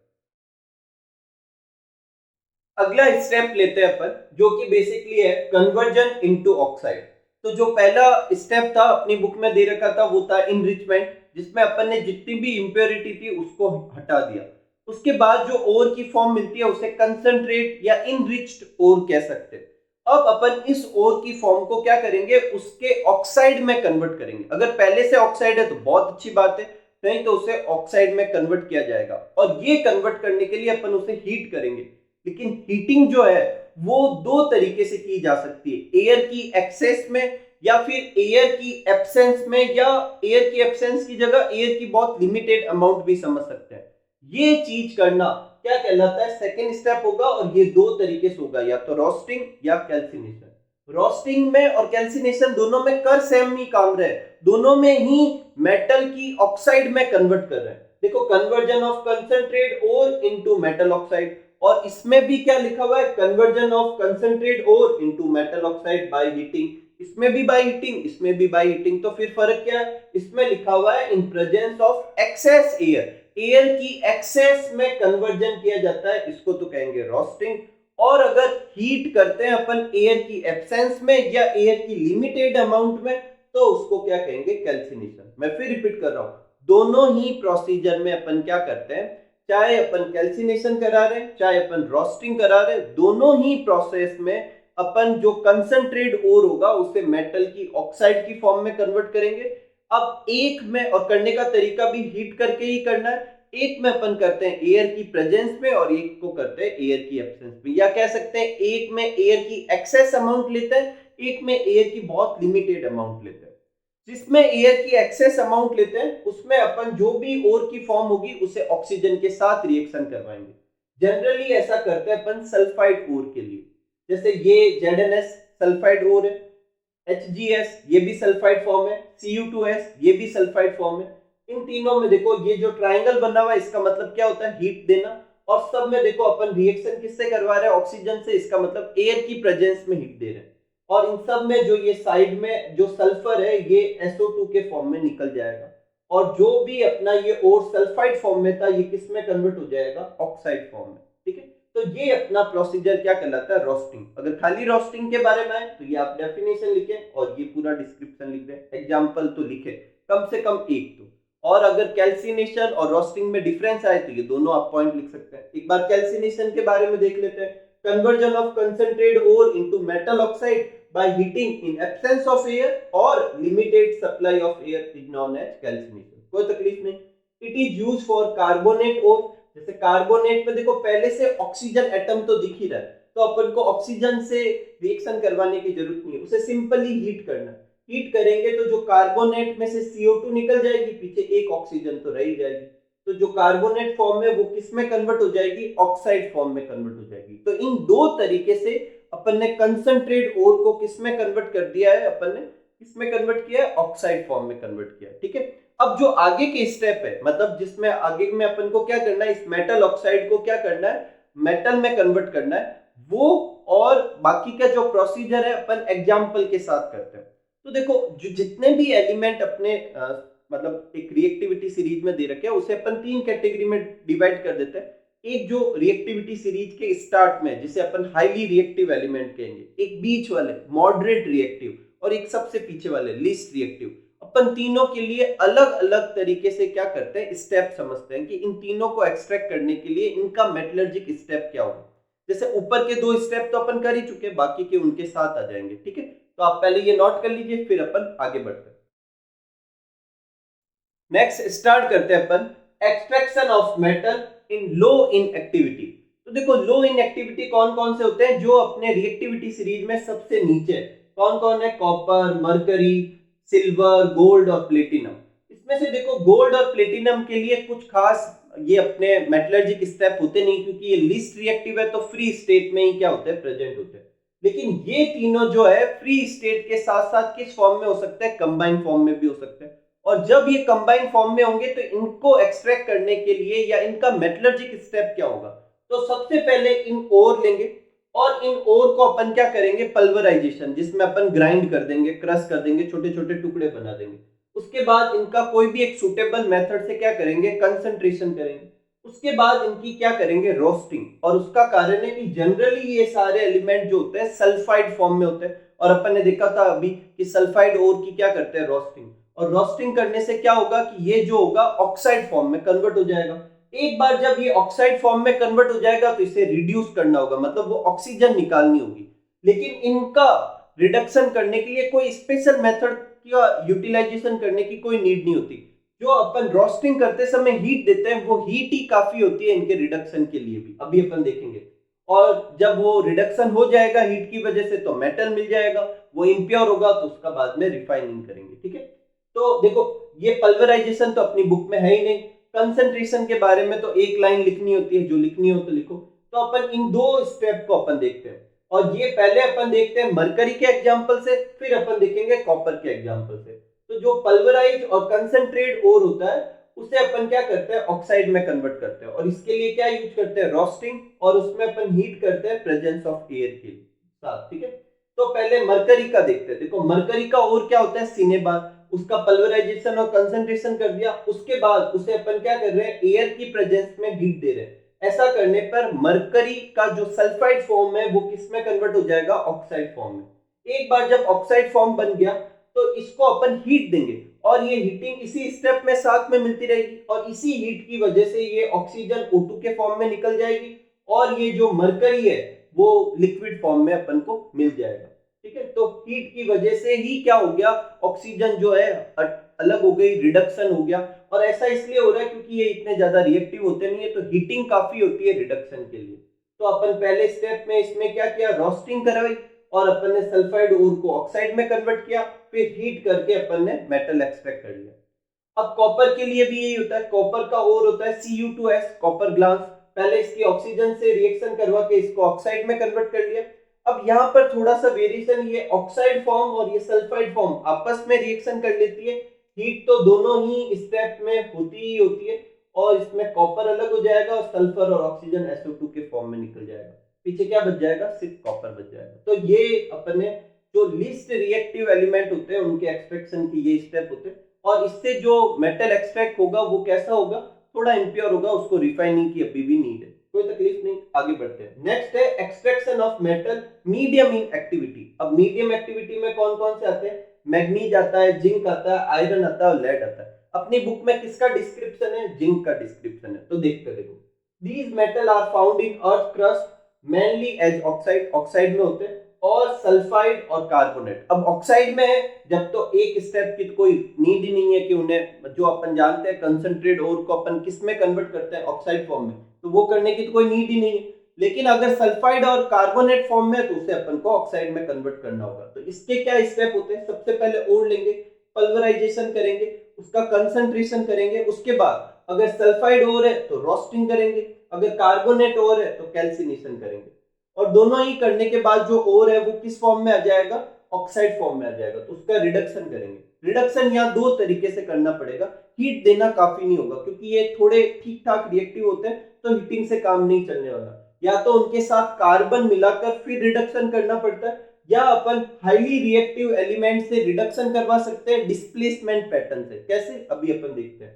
अगला स्टेप लेते हैं अपन, जो कि बेसिकली है कन्वर्जन इनटू ऑक्साइड। तो जो पहला स्टेप था अपनी बुक में दे रखा था वो था इनरिचमेंट, जिसमें अपन ने जितनी भी इंप्योरिटी थी उसको हटा दिया। उसके बाद जो ओर की फॉर्म मिलती है उसे कंसंट्रेट या इनरिच्ड ओर कह सकते हैं। अब अपन इस ओर की फॉर्म को क्या करेंगे, उसके ऑक्साइड में कन्वर्ट करेंगे। अगर पहले से ऑक्साइड है तो बहुत अच्छी बात है, नहीं तो उसे ऑक्साइड में कन्वर्ट किया जाएगा। और ये कन्वर्ट करने के लिए अपन उसे हीट करेंगे। लेकिन हीटिंग जो है वो दो तरीके से की जा सकती है, एयर की एक्सेस में या फिर एयर की एब्सेंस में, या एयर की एब्सेंस की जगह एयर की बहुत लिमिटेड अमाउंट भी समझ सकते हैं। ये चीज करना क्या कहलाता है, सेकेंड स्टेप होगा, और ये दो तरीके से होगा, या तो रोस्टिंग या कैल्सिनेशन। रोस्टिंग में और कैल्सिनेशन दोनों में कर सेम ही काम रहे, दोनों में ही मेटल की ऑक्साइड में कन्वर्ट कर रहे हैं। देखो, conversion of concentrate ore into metal oxide, और इसमें भी क्या लिखा हुआ है, conversion of concentrate ore into metal oxide by heating. इसमें भी बाय हीटिंग, इसमें भी बाय हीटिंग। तो फिर फर्क क्या है, इसमें लिखा हुआ है in presence of excess air, air की एक्सेस में कन्वर्जन किया जाता है, इसको तो कहेंगे रोस्टिंग। और अगर हीट करते हैं अपन एयर की एब्सेंस में या एयर की लिमिटेड अमाउंट में, तो उसको क्या कहेंगे, कैल्सिनेशन। मैं फिर रिपीट कर रहा हूं, दोनों ही प्रोसीजर में अपन क्या करते हैं, चाहे अपन कैल्सिनेशन करा रहे हैं चाहे अपन रोस्टिंग करा रहे हैं, दोनों ही प्रोसेस में अपन जो कंसंट्रेट ओर होगा उसे मेटल की ऑक्साइड की फॉर्म में कन्वर्ट करेंगे। अब एक में, और करने का तरीका भी हीट करके ही करना है, एक में अपन करते हैं एयर की प्रेजेंस में और एक को करते हैं एयर की एब्सेंस में, या कह सकते हैं एक में एयर की एक्सेस अमाउंट लेते हैं, एक में एयर की बहुत लिमिटेड अमाउंट लेते हैं। जिसमें एयर की एक्सेस अमाउंट लेते हैं उसमें अपन जो भी ओर की फॉर्म होगी उसे ऑक्सीजन के साथ रिएक्शन करवाएंगे। जनरली ऐसा करते हैं अपन सल्फाइड ओर के लिए, जैसे ये ZnS सल्फाइड ओर है, HgS ये भी सल्फाइड फॉर्म है, Cu2S ये भी सल्फाइड फॉर्म है। इन तीनों में देखो ये जो ट्राइंगल बना हुआ है इसका मतलब क्या होता है, हीट देना। और सब में देखो अपन रिएक्शन किससे करवा रहे हैं, ऑक्सीजन से, इसका मतलब एयर की प्रेजेंस में हीट दे रहे हैं। और इन सब में जो ये साइड में जो सल्फर है ये SO2 के फॉर्म में निकल जाएगा, और जो भी अपना ये और सल्फाइड फॉर्म में था ये किस में कन्वर्ट हो जाएगा, ऑक्साइड फॉर्म में। ठीक है, तो ये अपना प्रोसीजर क्या कहलाता है, रोस्टिंग। अगर खाली रोस्टिंग के बारे में है तो ये आप डेफिनेशन लिखें और ये पूरा डिस्क्रिप्शन लिख दें, एग्जांपल तो लिखे कम से कम एक तो। और अगर कैल्सिनेशन और रोस्टिंग में डिफरेंस आए तो ये दोनों आप पॉइंट लिख सकते हैं। एक बार कैल्सिनेशन के बारे में देख लेते हैं, conversion of concentrate ore into metal oxide by heating in absence of air or limited supply of air is known as calcination। कोई तकलीफ नहीं। It is used for carbonate ore, जैसे कार्बोनेट में देखो पहले से ऑक्सीजन एटम तो दिख ही रहा है, तो अपन को ऑक्सीजन से रिएक्शन करवाने की जरूरत नहीं है, उसे सिंपली हीट करना। हीट करेंगे तो जो कार्बोनेट में से CO2 निकल जाएगी, पीछे एक ऑक्सीजन तो रह ही जाएगी, तो जो कार्बोनेट फॉर्म है वो किस में कन्वर्ट हो जाएगी, ऑक्साइड फॉर्म में कन्वर्ट हो जाएगी। तो इन दो तरीके से अपन ने कंसंट्रेट ओर को किस में कन्वर्ट कर दिया है, अपन ने किसमें कन्वर्ट किया है, ऑक्साइड फॉर्म में कन्वर्ट किया है। ठीक है, अब जो आगे के स्टेप है, मतलब जिसमें आगे में अपन को क्या करना है, इस मेटल ऑक्साइड को क्या करना है, मेटल में कन्वर्ट करना है, वो और बाकी का जो प्रोसीजर है अपन एग्जाम्पल के साथ करते हैं। तो देखो जो जितने भी एलिमेंट अपने मतलब एक रिएक्टिविटी सीरीज में दे रखे हैं उसे अपन 3 कैटेगरी में डिवाइड कर देते हैं। एक जो रिएक्टिविटी सीरीज के स्टार्ट में जिसे अपन हाईली रिएक्टिव एलिमेंट कहेंगे, एक बीच वाले मॉडरेट रिएक्टिव और एक सबसे पीछे वाले लीस्ट रिएक्टिव। अपन तीनों के लिए अलग अलग तरीके से क्या करते हैं, स्टेप समझते हैं कि इन तीनों को एक्सट्रैक्ट करने के लिए इनका मेटलर्जिक स्टेप क्या होगा। जैसे ऊपर के 2 स्टेप तो अपन कर ही चुके, बाकी के उनके साथ आ जाएंगे। ठीक है, तो आप पहले ये नोट कर लीजिए, फिर अपन आगे बढ़ते हैं। नेक्स्ट स्टार्ट करते हैं अपन extraction of metal in low in activity. तो देखो लो इन एक्टिविटी कौन कौन से होते हैं जो अपने रिएक्टिविटी सीरीज में सबसे नीचे है। कौन कौन है, कॉपर, मरकरी, सिल्वर, गोल्ड और प्लेटिनम। इसमें से देखो गोल्ड और प्लेटिनम के लिए कुछ खास ये अपने मेटलर्जिक स्टेप होते नहीं, क्योंकि ये लीस्ट रिएक्टिव है तो फ्री स्टेट में ही क्या होते हैं, प्रेजेंट होते हैं। लेकिन ये तीनों जो है फ्री स्टेट के साथ साथ किस फॉर्म में हो सकते हैं, कंबाइंड फॉर्म में भी हो सकते हैं। और जब ये कंबाइन फॉर्म में होंगे तो इनको एक्सट्रैक्ट करने के लिए या इनका मेटलर्जिक स्टेप क्या होगा, तो सबसे पहले इन ओर लेंगे और इन ओर को अपन क्या करेंगे, पल्वराइजेशन, जिसमें अपन ग्राइंड कर देंगे, क्रश कर देंगे, छोटे छोटे टुकड़े बना देंगे। उसके बाद इनका कोई भी एक सुटेबल मेथड से क्या करेंगे, कंसंट्रेशन करेंगे। उसके बाद इनकी क्या करेंगे, रोस्टिंग। और उसका कारण है कि जनरली ये सारे एलिमेंट जो होते हैं सल्फाइड फॉर्म में होते हैं, और अपन ने देखा था अभी कि सल्फाइड ओर की क्या करते हैं, रोस्टिंग। और रोस्टिंग करने से क्या होगा कि ये जो होगा ऑक्साइड फॉर्म में कन्वर्ट हो जाएगा। एक बार जब ये ऑक्साइड फॉर्म में कन्वर्ट हो जाएगा तो इसे रिड्यूस करना होगा, मतलब वो ऑक्सीजन निकालनी होगी। लेकिन इनका रिडक्शन करने के लिए कोई स्पेशल मेथड का यूटिलाइजेशन करने की कोई नीड नहीं होती। जो अपन रोस्टिंग करते समय हीट देते हैं वो हीट ही काफी होती है इनके रिडक्शन के लिए भी, अभी अपन देखेंगे। और जब वो रिडक्शन हो जाएगा हीट की वजह से तो मेटल मिल जाएगा, वो इम्प्योर होगा तो उसका बाद में रिफाइनिंग करेंगे। ठीक है, तो देखो ये पल्वराइजेशन तो अपनी बुक में है ही नहीं। कंसंट्रेशन के बारे में तो एक लाइन लिखनी होती है, जो लिखनी हो तो लिखो। तो अपन इन 2 स्टेप को अपन देखते हैं, और ये पहले अपन देखते हैं मरकरी के एग्जांपल से, फिर अपन देखेंगे कॉपर के एग्जांपल से। तो जो पल्वराइज और कंसंट्रेट ओर होता है उसे अपन क्या करते हैं, ऑक्साइड में कन्वर्ट करते हैं। और इसके लिए क्या यूज करते हैं, रोस्टिंग। और उसमें अपन हीट करते हैं प्रेजेंस ऑफ एयर के साथ। ठीक है, तो पहले मरकरी का देखते हैं। देखो मरकरी का ओर क्या होता है, सिनेबार। उसका पल्वराइजेशन और कंसंट्रेशन कर दिया, उसके बाद उसे अपन क्या कर रहे हैं, एयर की प्रेजेंस में हीट दे रहे हैं। ऐसा करने पर मरकरी का जो सल्फाइड फॉर्म है वो किस में कन्वर्ट हो जाएगा, ऑक्साइड फॉर्म में। एक बार जब ऑक्साइड फॉर्म बन गया तो इसको अपन हीट देंगे, और ये हीटिंग इसी स्टेप में साथ में मिलती रहेगी, और इसी हीट की वजह से ये ऑक्सीजन O2 के फॉर्म में निकल जाएगी, और ये जो मरकरी है वो लिक्विड फॉर्म में अपन को मिल जाएगा। ठीक है, तो हीट की वजह से ही क्या हो गया, ऑक्सीजन जो है अलग हो गई, रिडक्शन हो गया। और ऐसा इसलिए हो रहा है क्योंकि ये इतने ज्यादा रिएक्टिव होते नहीं है, तो हीटिंग काफी होती है रिडक्शन के लिए। तो अपन पहले स्टेप में इसमें क्या किया, रोस्टिंग कराई, और अपन ने सल्फाइड ओर को ऑक्साइड में कन्वर्ट किया, फिर हीट करके अपन ने मेटल एक्सट्रैक्ट कर लिया। अब कॉपर के लिए भी यही होता है। कॉपर का ओर होता है Cu2S, कॉपर ग्लास। पहले इसकी ऑक्सीजन से रिएक्शन करवा के इसको ऑक्साइड में कन्वर्ट कर लिया। अब यहाँ पर थोड़ा सा वेरिएशन, ये ऑक्साइड फॉर्म और ये सल्फाइड फॉर्म आपस में रिएक्शन कर लेती है। हीट तो दोनों ही स्टेप में होती ही होती है, और इसमें कॉपर अलग हो जाएगा और सल्फर और ऑक्सीजन SO2 के फॉर्म में निकल जाएगा। पीछे क्या बच जाएगा, सिर्फ कॉपर बच जाएगा। तो ये अपने जो लीस्ट रिएक्टिव एलिमेंट होते हैं उनके एक्सट्रैक्शन की ये स्टेप होते हैं। और इससे जो मेटल एक्सट्रैक्ट होगा वो कैसा होगा, थोड़ा इंप्योर होगा, उसको रिफाइनिंग की अभी भी नीड है, कोई तकलीफ नहीं। आगे बढ़ते हैं। नेक्स्ट है extraction of metal medium in activity. अब मीडियम एक्टिविटी में कौन कौन से आते हैं, मैग्नीज आता है, जिंक आता है, आयरन आता है और लेड आता है। अपनी बुक में किसका डिस्क्रिप्शन है, जिंक का डिस्क्रिप्शन है, तो देखते देखो। These metal are found in earth crust mainly as oxide, oxide में होते हैं, और सल्फाइड और कार्बोनेट। अब ऑक्साइड में है जब तो एक स्टेप की कोई नीड ही नहीं है कि उन्हें, जो अपन जानते हैं कंसंट्रेट ओर को अपन किस में कन्वर्ट करते हैं, ऑक्साइड फॉर्म में, तो वो करने की तो कोई नीड ही नहीं है। लेकिन अगर सल्फाइड और कार्बोनेट फॉर्म में है तो उसे अपन को ऑक्साइड में कन्वर्ट करना होगा। तो इसके क्या स्टेप होते हैं, सबसे पहले ओर लेंगे, पल्वराइजेशन करेंगे, उसका कंसंट्रेशन करेंगे। उसके बाद अगर सल्फाइड ओर है तो रोस्टिंग करेंगे, अगर कार्बोनेट ओर है तो कैल्सिनेशन करेंगे। और दोनों ही करने के बाद जो ओर है वो किस फॉर्म में आ जाएगा, ऑक्साइड फॉर्म में आ जाएगा। तो उसका रिडक्शन करेंगे। रिडक्शन यहाँ 2 तरीके से करना पड़ेगा, हीट देना काफी नहीं होगा क्योंकि ये थोड़े ठीक ठाक रिएक्टिव होते हैं, तो हीटिंग से काम नहीं चलने वाला। या तो उनके साथ कार्बन मिलाकर फिर रिडक्शन करना पड़ता है, या अपन हाईली रिएक्टिव एलिमेंट से रिडक्शन करवा सकते हैं डिस्प्लेसमेंट पैटर्न से। कैसे, अभी अपन देखते हैं।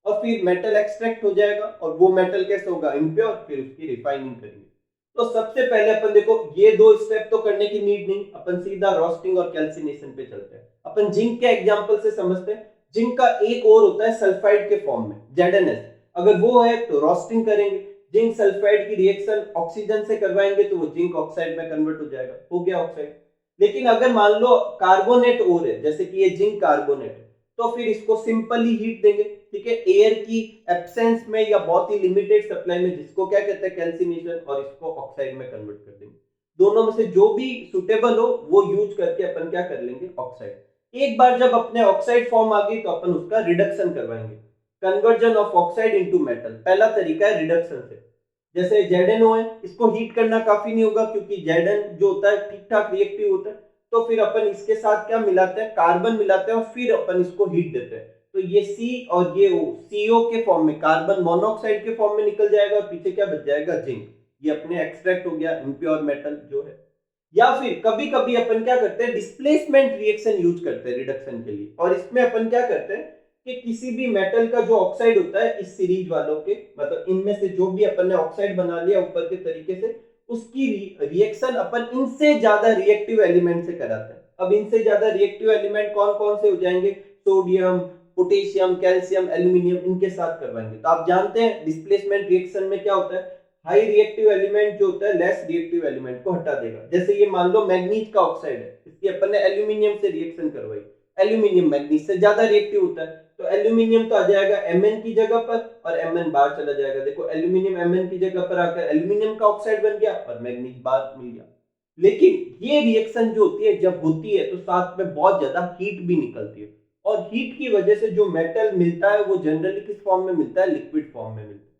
और फिर मेटल एक्सट्रैक्ट हो जाएगा, और वो मेटल कैसे होगा, इम्प्योर, फिर उसकी रिफाइनिंग करेंगे। तो सबसे पहले अपन देखो, ये दो स्टेप तो करने की नीड नहीं, अपन सीधा रोस्टिंग और कैल्सिनेशन पे चलते हैं। अपन जिंक के एग्जांपल से समझते हैं। जिंक का एक और होता है सल्फाइड के फॉर्म में, ZnS। अगर वो है तो रोस्टिंग करेंगे, जिंक सल्फाइड की रिएक्शन ऑक्सीजन से करवाएंगे तो वो जिंक ऑक्साइड में कन्वर्ट हो जाएगा, हो गया ऑक्साइड। लेकिन अगर मान लो कार्बोनेट और है, जैसे कि ये जिंक कार्बोनेट है, तो फिर इसको सिंपली हीट देंगे, ठीक है, एयर की एब्सेंस में या बहुत ही लिमिटेड सप्लाई में, जिसको क्या कहते हैं, कैल्सिनेशन, और इसको ऑक्साइड में कन्वर्ट कर देंगे। दोनों में से जो भी सुटेबल हो वो यूज करके अपन क्या कर लेंगे, ऑक्साइड। एक बार जब अपने ऑक्साइड फॉर्म आ गई तो अपन उसका रिडक्शन करवाएंगे, conversion of oxide into metal. पहला तरीका है रिडक्शन से। जैसे ZnO है, इसको हीट करना काफी नहीं होगा, क्योंकि Zn जो होता है ठीक ठाक रिएक्टिव होता है। तो फिर अपन इसके साथ क्या मिलाते हैं, कार्बन मिलाते हैं, और फिर अपन इसको हीट देते हैं। तो ये C और ये O, CO के फॉर्म में, कार्बन मोनोऑक्साइड के फॉर्म में निकल जाएगा, और पीछे क्या बच जाएगा, जिंक। ये अपने एक्सट्रैक्ट हो गया इम्प्योर मेटल जो है। या फिर कभी कभी अपन क्या करते हैं, डिस्प्लेसमेंट रिएक्शन यूज करते हैं रिडक्शन के लिए। और इसमें अपन क्या करते हैं कि किसी भी मेटल का जो ऑक्साइड होता है, इस सीरीज वालों के, मतलब इनमें से जो भी अपन ने ऑक्साइड बना लिया ऊपर के तरीके से, उसकी रिएक्शन अपन इनसे ज्यादा रिएक्टिव एलिमेंट से कराते हैं। अब इनसे ज्यादा रिएक्टिव एलिमेंट कौन कौन से हो जाएंगे, सोडियम, पोटेशियम, कैल्शियम, एल्यूमिनियम, इनके साथ करवाएंगे। तो आप जानते हैं डिस्प्लेसमेंट रिएक्शन में क्या होता है, हाई रिएक्टिव एलिमेंट जो होता है लेस रिएक्टिव एलिमेंट को हटा देगा। जैसे ये मान लो मैग्नीज का ऑक्साइड है, इसकी अपन ने एल्यूमिनियम से रिएक्शन करवाई, एल्यूमिनियम मैग्नीज से ज्यादा रिएक्टिव होता है, तो एल्यूमिनियम तो आ जाएगा Mn की जगह पर, और Mn बाहर चला जाएगा। देखो एल्यूमिनियम Mn की जगह पर आकर एल्यूमिनियम का ऑक्साइड बन गया, और मैग्नीज बाहर मिल गया। लेकिन ये रिएक्शन जो होती है, जब होती है तो साथ में बहुत ज्यादा हीट भी निकलती है, और हीट की वजह से जो मेटल मिलता है वो जनरली किस फॉर्म में मिलता है, लिक्विड फॉर्म में मिलता है।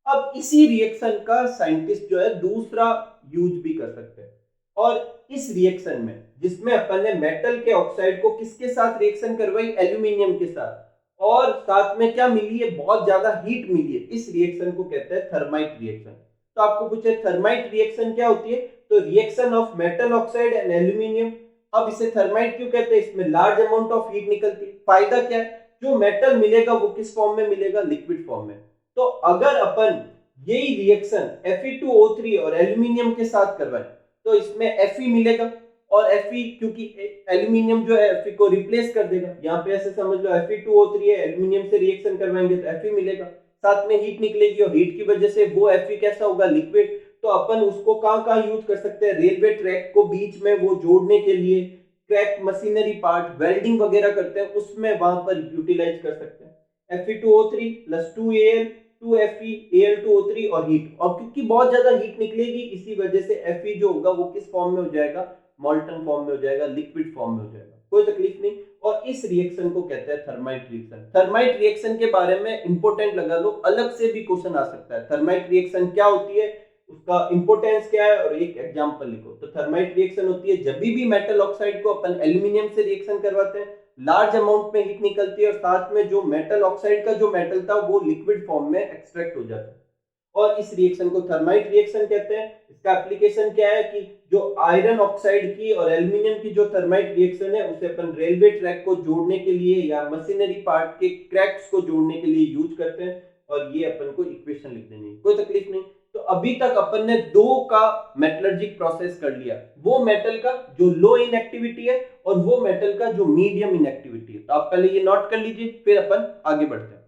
अब इसी रिएक्शन का साइंटिस्ट जो है दूसरा यूज भी कर सकते हैं। और इस रिएक्शन में, जिसमें अपन ने मेटल के ऑक्साइड को किसके साथ रिएक्शन करवाई, एल्यूमिनियम के साथ, और साथ में क्या मिली है, बहुत ज्यादा हीट मिली है, इस रिएक्शन को कहते हैं थर्माइट रिएक्शन। तो आपको पूछे थर्माइट रिएक्शन क्या होती है, तो reaction of metal oxide and aluminium. अब इसे थर्माइट क्यों कहते हैं, इसमें लार्ज अमाउंट ऑफ हीट निकलती है। फायदा क्या है, जो मेटल मिलेगा वो किस फॉर्म में मिलेगा, लिक्विड फॉर्म में। तो अगर अपन यही रिएक्शन Fe2O3 और एल्यूमिनियम के साथ करवाएं तो इसमें Fe मिलेगा, और Fe क्योंकि एल्यूमिनियम जो है Fe को रिप्लेस कर देगा, यहाँ पे ऐसे समझ लो Fe2O3 है, एल्यूमिनियम से रिएक्शन करवाएंगे तो Fe मिलेगा, साथ में हीट निकलेगी, और हीट की वजह से वो Fe कैसा होगा, लिक्विड। तो अपन उसको कहाँ यूज कर सकते हैं, रेलवे ट्रैक को बीच में वो जोड़ने के लिए, क्रैक मशीनरी पार्ट, वेल्डिंग वगैरह करते हैं उसमें, वहां पर यूटिलाइज कर सकते हैं। Fe2O3 + 2Al 2Fe Al2O3 और हीट, और क्योंकि बहुत ज्यादा हीट निकलेगी इसी वजह से Fe जो होगा वो किस फॉर्म में हो जाएगा, मॉल्टन फॉर्म में हो जाएगा, लिक्विड फॉर्म में हो जाएगा, कोई तकलीफ नहीं। और इस रिएक्शन को कहते हैं थर्माइट रिएक्शन। थर्माइट रिएक्शन के बारे में इंपोर्टेंट लगा लो, अलग से भी क्वेश्चन आ सकता है, थर्माइट रिएक्शन क्या होती है, उसका इंपोर्टेंस क्या है, और एक एग्जांपल लिखो। तो थर्माइट रिएक्शन होती है जब भी मेटल ऑक्साइड को अपन एल्यूमिनियम से रिएक्शन करवाते हैं, लार्ज अमाउंट में हीट निकलती है, और साथ में जो मेटल ऑक्साइड का जो मेटल था वो लिक्विड फॉर्म में एक्सट्रैक्ट हो जाता है, और इस रिएक्शन को थर्माइट रिएक्शन कहते हैं। इसका एप्लीकेशन क्या है कि जो आयरन ऑक्साइड की और एल्यूमिनियम की जो थर्माइट रिएक्शन है उसे अपन रेलवे ट्रैक को जोड़ने के लिए या मशीनरी पार्ट के क्रैक्स को जोड़ने के लिए यूज करते हैं, और ये अपन को इक्वेशन लिख देनी है, कोई तकलीफ नहीं। तो अभी तक अपन ने दो का मेटलर्जिक प्रोसेस कर लिया, वो मेटल का जो लो इनएक्टिविटी है और वो मेटल का जो मीडियम इनएक्टिविटी है। तो आप पहले ये नोट कर लीजिए, फिर अपन आगे बढ़ते हैं।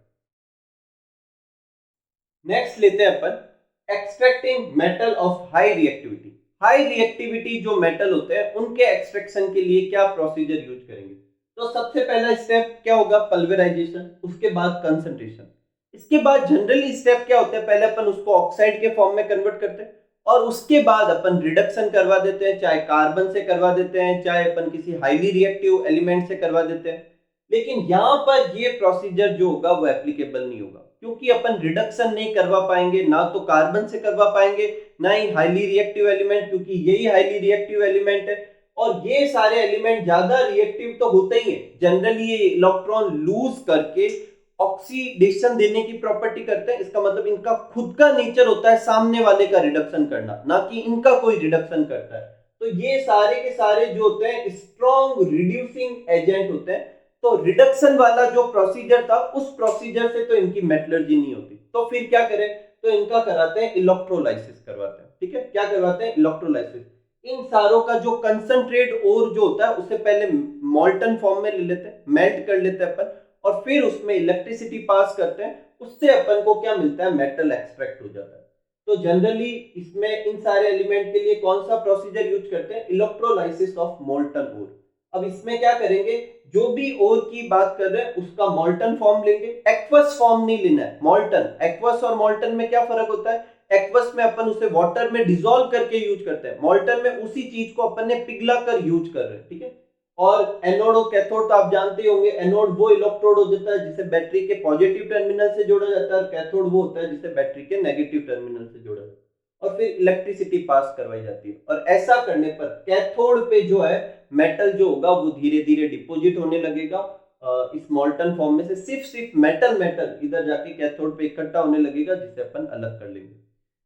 नेक्स्ट लेते हैं अपन extracting metal of high reactivity. High reactivity जो मेटल होते हैं उनके एक्सट्रैक्शन के लिए क्या प्रोसीजर यूज करेंगे। तो सबसे पहला स्टेप क्या होगा, पल्वराइजेशन, उसके बाद कंसंट्रेशन। इसके बाद जनरली स्टेप क्या होता है, पहले अपन उसको ऑक्साइड के फॉर्म में कन्वर्ट करते हैं, और उसके बाद अपन रिडक्शन करवा देते हैं, चाहे कार्बन से करवा देते हैं, चाहे अपन किसी हाईली रिएक्टिव एलिमेंट से करवा देते हैं। लेकिन यहाँ पर ये प्रोसीजर जो होगा वो एप्लीकेबल नहीं होगा, क्योंकि अपन रिडक्शन नहीं करवा पाएंगे, ना तो कार्बन से करवा पाएंगे, ना ही हाईली रिएक्टिव एलिमेंट, क्योंकि यही हाईली रिएक्टिव एलिमेंट है, और ये सारे एलिमेंट ज्यादा रिएक्टिव तो होते ही है, जनरली ये इलेक्ट्रॉन लूज करके ऑक्सीडेशन देने की प्रॉपर्टी करते हैं। इसका मतलब इनका खुद का नेचर होता है सामने वाले का रिडक्शन करना, ना कि इनका कोई रिडक्शन करता है। तो ये सारे के सारे जो होते हैं स्ट्रॉन्ग रिड्यूसिंग एजेंट होते हैं। तो रिडक्शन वाला जो प्रोसीजर था उस प्रोसीजर से तो इनकी मेटलर्जी नहीं होती, तो फिर क्या करें, तो इनका कराते हैं इलेक्ट्रोलाइसिस करवाते हैं। ठीक है, क्या करवाते हैं, इलेक्ट्रोलाइसिस। इन सारों का जो कंसंट्रेट और जो होता है उसे पहले मोल्टन फॉर्म में ले लेते हैं, मेल्ट कर लेते हैं अपन, और फिर उसमें इलेक्ट्रिसिटी पास करते हैं, उससे अपन को क्या मिलता है, मेटल एक्सट्रैक्ट हो जाता है। तो जनरली इसमें इन सारे एलिमेंट के लिए कौन सा प्रोसीजर यूज करते हैं, इलेक्ट्रोलाइसिस ऑफ मोल्टन ओर। अब इसमें क्या करेंगे, जो भी ओर की बात कर रहे हैं उसका मोल्टन फॉर्म लेंगे, एक्वस फॉर्म नहीं लेना है। मोल्टन, एक्वस और मोल्टन में क्या फर्क होता है, एक्वस में अपन उसे वाटर में डिसॉल्व करके यूज करते हैं, मोल्टन में उसी चीज को अपन ने पिघला कर यूज कर रहे हैं। ठीक है, और एनोड और कैथोड तो आप जानते ही होंगे, एनोड वो इलेक्ट्रोड हो जाता है जिसे बैटरी के पॉजिटिव टर्मिनल से जोड़ा जाता है, और कैथोड वो होता है जिसे बैटरी के नेगेटिव टर्मिनल से जोड़ा जाता है, और फिर इलेक्ट्रिसिटी पास करवाई जाती है। और ऐसा करने पर कैथोड पे जो है मेटल जो होगा वो धीरे धीरे डिपोजिट होने लगेगा इस मोल्टन फॉर्म में से, सिर्फ मेटल मेटल इधर जाके कैथोड पे इकट्ठा होने लगेगा, जिसे अपन अलग कर लेंगे।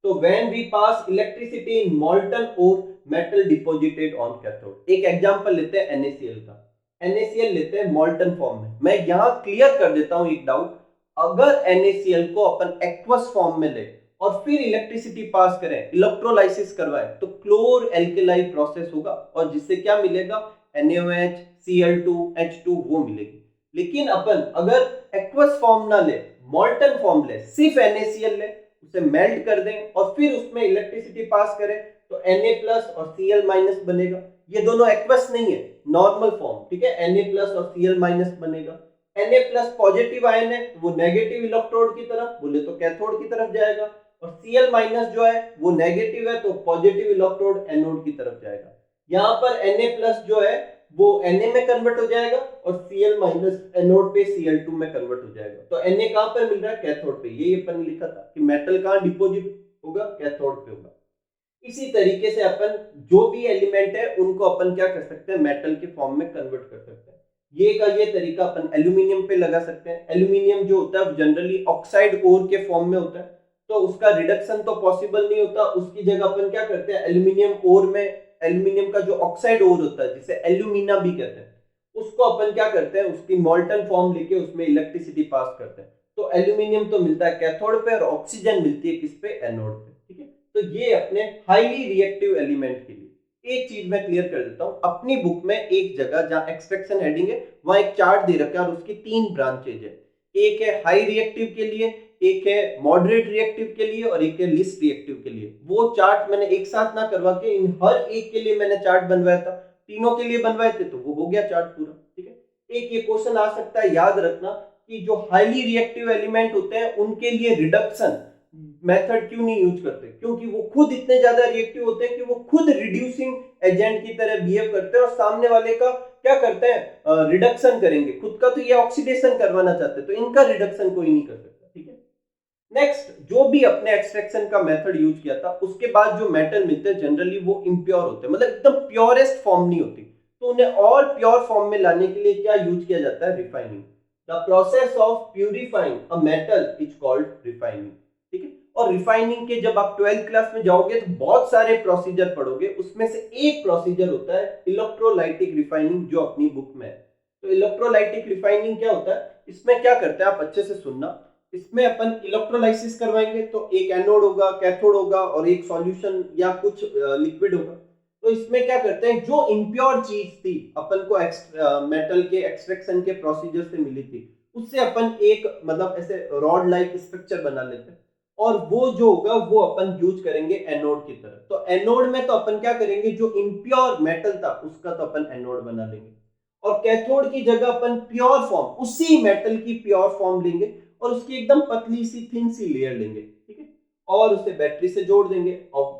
तो when we pass electricity in molten ore, metal deposited on cathode। एक एग्जांपल लेते हैं NaCl का, NaCl लेते हैं molten फॉर्म में। मैं यहाँ क्लियर कर देता हूँ एक डाउट, अगर NaCl को अपन एक्वस फॉर्म में ले और फिर इलेक्ट्रिसिटी पास करें, इलेक्ट्रोलाइसिस करवाएं, तो क्लोर एल्केलाई प्रोसेस होगा, और जिससे क्या मिलेगा, NaOH, Cl2H2 वो मिलेगी। लेकिन अपन अगर एक्वस फॉर्म ना ले, मोल्टन फॉर्म ले, सिर्फ NaCl ले, उसे मेल्ट कर दें और फिर उसमें इलेक्ट्रिसिटी पास करें, तो Na+ और Cl- बनेगा। ये दोनों एक्वस नहीं है, नॉर्मल फॉर्म। ठीक है, Na+ और Cl- बनेगा। Na+ पॉजिटिव आयन है, वो नेगेटिव इलेक्ट्रोड की तरफ, बोले तो कैथोड की तरफ जाएगा, और Cl- जो है वो नेगेटिव है, तो पॉजिटिव इलेक्ट्रोड एनोड की तरफ जाएगा। यहाँ पर Na+ जो है वो Na में कन्वर्ट हो जाएगा, और Cl- एनोड पे Cl2 में कन्वर्ट हो जाएगा। तो Na कहां पर मिल रहा है, कैथोड पे। ये अपन ने लिखा था कि मेटल कहां डिपॉजिट होगा, कैथोड पे होगा। इसी तरीके से अपन जो भी एलिमेंट है उनको अपन क्या कर सकते हैं, मेटल के फॉर्म में कन्वर्ट कर सकते हैं। ये का ये तरीका अपन एल्यूमिनियम पे लगा सकते हैं। एल्यूमिनियम जो होता है जनरली ऑक्साइड ओर के फॉर्म में होता है, तो उसका रिडक्शन तो पॉसिबल नहीं होता, उसकी जगह अपन क्या करते हैं, एल्यूमिनियम ओर में एल्यूमिनियम का जो ऑक्साइड ओर होता है जिसे एल्यूमिना भी कहते हैं, उसको अपन क्या करते हैं, उसकी मोल्टन फॉर्म लेके उसमें इलेक्ट्रिसिटी पास करते हैं। तो एल्यूमिनियम तो मिलता है कैथोड पे, और ऑक्सीजन मिलती है किस पे, एनोड पे। ठीक है, तो ये अपने हाईली रिएक्टिव एलिमेंट के लिए। एक चीज मैं क्लियर कर देता हूं, अपनी बुक में एक जगह जहां एक्सट्रैक्शन हेडिंग है वहां एक चार्ट दे रखा है, और उसकी 3 ब्रांचेज है। एक है हाई रिएक्टिव के लिए, एक है मॉडरेट रिएक्टिव के लिए, और एक है लिस्ट रिएक्टिव के लिए। वो चार्ट मैंने एक साथ ना करवा के इन हर एक के लिए मैंने चार्ट बनवाया था, तीनों के लिए बनवाए थे, तो वो हो गया चार्ट पूरा। ठीक है, एक ये क्वेश्चन आ सकता है, याद रखना कि जो हाईली रिएक्टिव एलिमेंट होते हैं उनके लिए रिडक्शन मेथड क्यों नहीं यूज करते, क्योंकि वो खुद इतने ज्यादा रिएक्टिव होते हैं कि वो खुद रिड्यूसिंग एजेंट की तरह बिहेव करते हैं, और सामने वाले का क्या करते हैं, रिडक्शन करेंगे। खुद का तो ये ऑक्सीडेशन करवाना चाहते हैं, तो इनका रिडक्शन कोई नहीं कर सकता। ठीक है, नेक्स्ट, जो भी अपने एक्सट्रैक्शन का मेथड यूज किया था उसके बाद जो मेटल मिलते हैं जनरली वो इम्प्योर होते हैं, मतलब एकदम प्योरेस्ट फॉर्म नहीं होती, तो उन्हें और प्योर फॉर्म में लाने के लिए क्या यूज किया जाता है, refining. The process of purifying a metal is called refining. ठीक है, और रिफाइनिंग के जब आप 12th क्लास में जाओगे तो बहुत सारे प्रोसीजर पढ़ोगे, उसमें से एक प्रोसीजर होता है इलेक्ट्रोलाइटिक रिफाइनिंग, जो अपनी बुक में है। तो इलेक्ट्रोलाइटिक रिफाइनिंग क्या होता है, इसमें क्या करते हैं आप अच्छे से सुनना। इसमें अपन इलेक्ट्रोलाइसिस करवाएंगे, तो एक एनोड होगा, कैथोड होगा, और एक सॉल्यूशन या कुछ लिक्विड होगा। तो इसमें क्या करते हैं, जो इम्प्योर चीज थी अपन को मेटल के एक्सट्रैक्शन के प्रोसीजर से मिली थी, उससे अपन एक मतलब ऐसे रॉड लाइक स्ट्रक्चर बना लेते हैं, और वो जो होगा वो अपन यूज करेंगे एनोड की तरह। तो एनोड में तो अपन क्या करेंगे, जो इम्प्योर मेटल था उसका तो अपन एनोड बना लेंगे, और कैथोड की जगह अपन प्योर फॉर्म, उसी मेटल की प्योर फॉर्म लेंगे, और उसकी एकदम पतली सी थिन सी लेयर लेंगे। ठीक है, और उसे बैटरी से जोड़ देंगे। ऑफ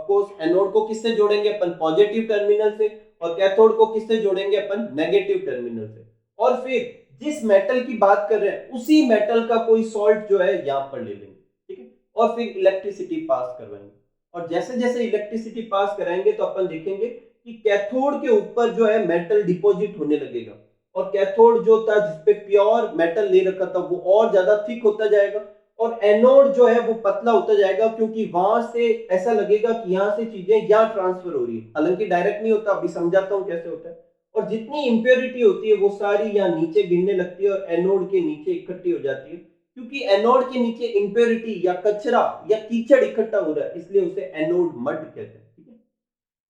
कोर्स एनोड को किससे जोड़ेंगे अपन, पॉजिटिव टर्मिनल से, और कैथोड को किससे जोड़ेंगे अपन, नेगेटिव टर्मिनल से। और फिर जिस मेटल की बात कर रहे हैं उसी मेटल का कोई सॉल्ट जो है यहां पर ले लेंगे। ठीक है, और फिर इलेक्ट्रिसिटी पास करवाएंगे, और जैसे जैसे इलेक्ट्रिसिटी पास कराएंगे तो अपन देखेंगे कि कैथोड के ऊपर जो है मेटल डिपॉजिट होने लगेगा। और कैथोड जो था जिसपे प्योर मेटल ले रखा था वो और ज्यादा थिक होता जाएगा, और एनोड जो है वो पतला होता जाएगा, क्योंकि वहां से ऐसा लगेगा कि यहाँ से चीजें यहाँ ट्रांसफर हो रही है, हालांकि डायरेक्ट नहीं होता, अभी समझाता हूँ कैसे होता है। और जितनी इंप्योरिटी होती है वो सारी यहाँ नीचे गिरने लगती है और एनोड के नीचे इकट्ठी हो जाती है, क्योंकि एनोड के नीचे इंप्योरिटी या कचरा या कीचड़ इकट्ठा हो रहा है, इसलिए उसे एनोड मड कहते हैं। ठीक है,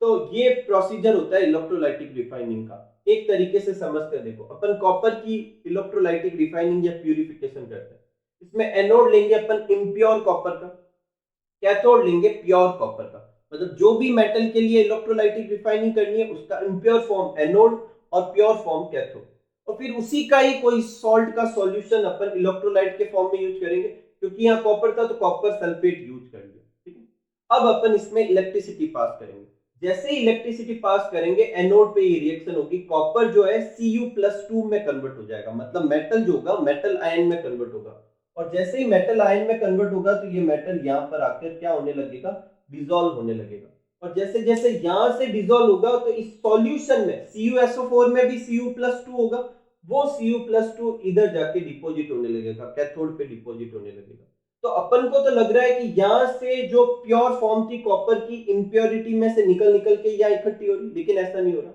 तो ये प्रोसीजर होता है इलेक्ट्रोलाइटिक रिफाइनिंग का। एक तरीके से समझ कर देखो, अपन कॉपर की इलेक्ट्रोलाइटिक रिफाइनिंग या प्यूरिफिकेशन करते हैं। इसमें एनोड लेंगे अपन इम्प्योर कॉपर का, कैथोड लेंगे प्योर कॉपर का। मतलब जो भी मेटल के लिए इलेक्ट्रोलाइटिक रिफाइनिंग करनी है उसका इम्प्योर फॉर्म एनोड और प्योर फॉर्म कैथोड, और फिर उसी का ही कोई सॉल्ट का सॉल्यूशन अपन इलेक्ट्रोलाइट के फॉर्म में यूज करेंगे, क्योंकि यहाँ कॉपर था तो कॉपर सल्फेट यूज कर लिया। ठीक है, अब अपन इसमें इलेक्ट्रिसिटी पास करेंगे। जैसे ही इलेक्ट्रिसिटी पास करेंगे एनोड पे ये रिएक्शन होगी, कॉपर जो है Cu+2 में कन्वर्ट हो जाएगा, मतलब मेटल जो होगा मेटल आयन में कन्वर्ट होगा। और जैसे ही मेटल आयन में कन्वर्ट होगा तो ये मेटल यहाँ पर आकर क्या होने लगेगा, डिसॉल्व होने लगेगा। और जैसे जैसे यहाँ से डिसॉल्व होगा तो इस सॉल्यूशन में CuSO4 में भी Cu+2 होगा, वो Cu+2 इधर जाके डिपॉजिट होने लगेगा, कैथोड पे डिपॉजिट होने लगेगा। तो अपन को तो लग रहा है कि यहाँ से जो प्योर फॉर्म थी कॉपर की, इम्प्योरिटी में से निकल निकल के यहाँ इकट्ठी हो रही, लेकिन ऐसा नहीं हो रहा।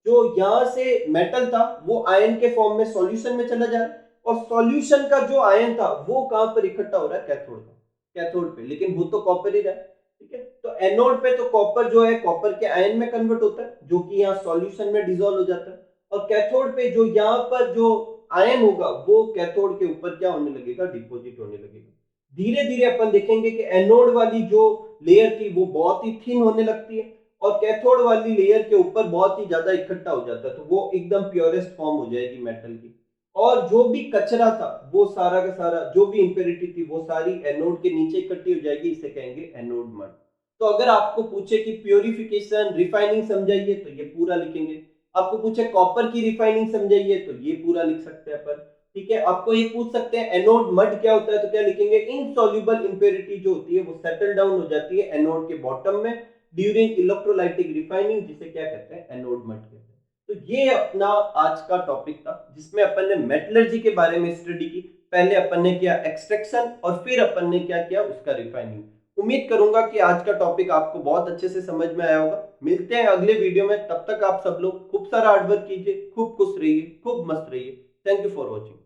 जो यहाँ से मेटल था वो आयन के फॉर्म में सॉल्यूशन में चला जा रहा है, और सॉल्यूशन का जो आयन था वो कहां पर इकट्ठा हो रहा है, कैथोड का, कैथोड पे, लेकिन वो तो कॉपर ही रहा है। ठीक है, तो एनोड पे तो कॉपर जो है कॉपर के आयन में कन्वर्ट होता है, जो कि यहाँ सॉल्यूशन में डिसॉल्व हो जाता है, और कैथोड पे जो यहाँ पर जो आयन होगा वो कैथोड के ऊपर क्या होने लगेगा, डिपॉजिट होने लगेगा। धीरे धीरे अपन देखेंगे कि एनोड वाली जो लेयर थी वो बहुत ही थिन होने लगती है, और कैथोड वाली लेयर के ऊपर बहुत ही ज्यादा इकट्ठा हो जाता है, तो वो एकदम प्योरेस्ट फॉर्म हो जाएगी मेटल की। और जो भी कचरा था वो सारा का सारा, जो भी इंप्योरिटी थी वो सारी एनोड के नीचे इकट्ठी हो जाएगी, इसे कहेंगे एनोड मड। तो अगर आपको पूछे कि प्योरिफिकेशन रिफाइनिंग समझाइए तो ये पूरा लिखेंगे, आपको पूछे कॉपर की रिफाइनिंग समझाइए तो ये पूरा लिख सकते हैं अपन। ठीक है, आपको ये पूछ सकते हैं एनोड मड क्या होता है तो क्या लिखेंगे, इनसॉल्युबल इंप्योरिटी जो होती है वो सेटल डाउन हो जाती है एनोड के बॉटम में ड्यूरिंग इलेक्ट्रोलाइटिक रिफाइनिंग, जिसे क्या कहते हैं, एनोड मड कहते हैं। तो ये अपना आज का टॉपिक था जिसमें अपन ने मेटलर्जी के बारे में स्टडी की। पहले अपन ने किया एक्सट्रैक्शन और फिर अपन ने क्या किया, उसका रिफाइनिंग। उम्मीद करूंगा कि आज का टॉपिक आपको बहुत अच्छे से समझ में आया होगा। मिलते हैं अगले वीडियो में, तब तक आप सब लोग खूब सारा हार्डवर्क कीजिए, खूब खुश रहिए, खूब मस्त रहिए। Thank you for watching.